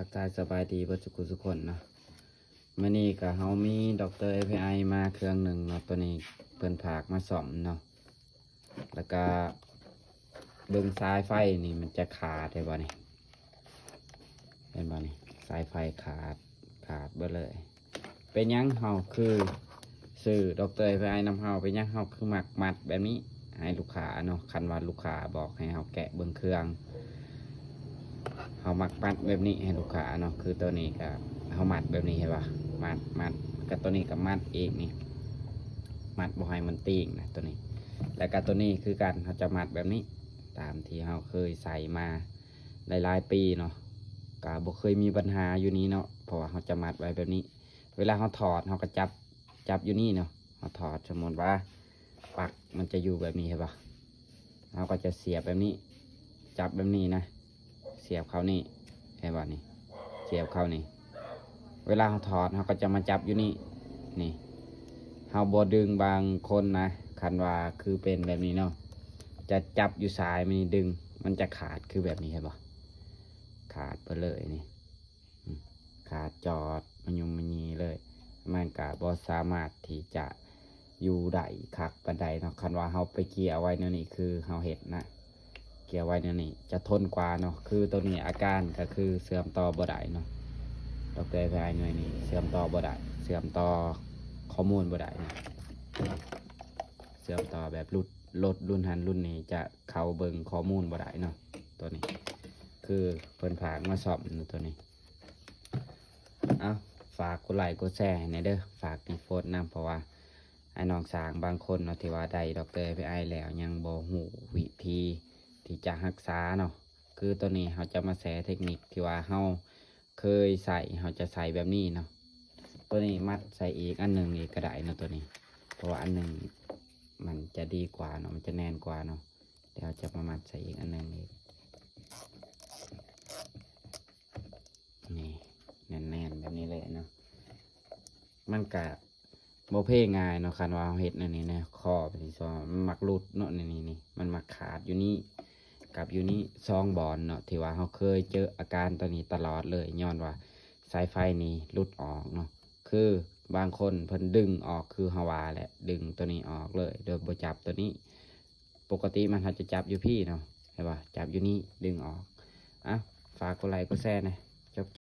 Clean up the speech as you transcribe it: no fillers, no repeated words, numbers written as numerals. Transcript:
ทักทายสบายดีเพื่อนทุกคนเนาะมื่อนี้ก็เฮามีดร API มาเครื่องหนึ่งเนาะตัวนี้เพิ่นผากมาซ่อมเนาะแล้วก็เบิ่งสายไฟนี่มันจะขาดได้บ่นี่เห็นบ่นี่สายไฟขาดเบิดเลย เป็นยังเฮาคือซื้อดร API นำเฮาเป็นยังเฮาคือมัดแบบนี้ให้ลูกค้าเนาะคันว่าลูกค้าบอกให้เฮาแกะเบิ่งเครื่องเฮามัดแบบนี้ให้ลูกค้าเนาะคือตัวนี้ก็เฮามัดแบบนี้เห็นป่ะมัดกับตัวนี้ก็มัดเองนี่มัดบ่ให้มันตีงนะตัวนี้แล้วก็ตัวนี้คือกันเฮาจะมัดแบบนี้ตามที่เฮาเคยใส่มาหลายปีเนาะก็บ่เคยมีปัญหาอยู่นี้เนาะเพราะว่าเฮาจะมัดไว้แบบนี้เวลาเฮาถอดเฮาก็จับอยู่นี่เนาะเฮาถอดสมมติว่าปักมันจะอยู่แบบนี้เห็นป่ะเฮาก็จะเสียบแบบนี้จับแบบนี้นะเสียบเข้านี่เห็นป่ะนี่เสียบเข้านี่เวลาเขาถอดเขาก็จะมาจับอยู่นี่เขาบอดึงบางคนนะคันว่าคือเป็นแบบนี้เนาะจะจับอยู่สายมันดึงมันจะขาดคือแบบนี้ใช่ปะขาดไปเลยนี่ขาดจอดมันยุมมันยีเลยมันกะบอสามารถที่จะอยู่ได้คักปันไดเนาะคันว่าเขาไปเกี่ยวไว้นี่คือเขาเห็ดนะเกี่ยวไว้นี่จะทนกว่าเนาะคือตัวนี้อาการก็คือเสื่อมต่อบ่ได้เนาะดร API หน่วยนี้เสื่อมต่อบ่ได้เสื่อมต่อข้อมูลบ่ได้นะเสื่อมต่อแบบลดรุ่นหันรุ่นนี้จะเข้าเบิ่งข้อมูลบ่ได้เนาะตัวนี้คือเพิ่นผากมาสอบตัวนี้เอาฝากกดไลค์กดแชร์ในเด้อฝากในโพสต์นำเพราะว่าไอ้น้องสางบางคนเนาะที่ว่าได้ดร API แล้วยังบ่ฮู้วิธีที่จะรักษาเนาะคือตัวนี้เขาจะมาแชร์เทคนิคที่ว่าเฮาเคยใส่เขาจะใส่แบบนี้เนาะตัวนี้มัดใส่อีกอันหนึ่งอีกก็ได้เนาะตัวนี้เพราะว่าอันหนึ่งมันจะดีกว่าเนาะมันจะแน่นกว่าเนาะเดี๋ยวจะมามัดใส่อีกอันหนึ่งอีกนี่แน่นๆแบบนี้เลยเนาะมันกะโบเพ่ง่ายเนาะคันว่าเห็ดนั่นนี่นะข้อเป็นซอมันมักรุดเนาะนี่มันมักขาดอยู่นี่กับอยู่นี่ซองบอลเนาะที่ว่าเขาเคยเจออาการตัวนี้ตลอดเลยย้อนว่าสายไฟนี้รุดออกเนาะคือบางคนเพิ่นดึงออกคือฮาวาแหละดึงตัวนี้ออกเลยโดยบ่จับตัวนี้ปกติมันจะจับอยู่พี่เนาะเห็นป่ะจับอยู่นี่ดึงออกอ่ะฝากกดไลค์กดแชร์นะ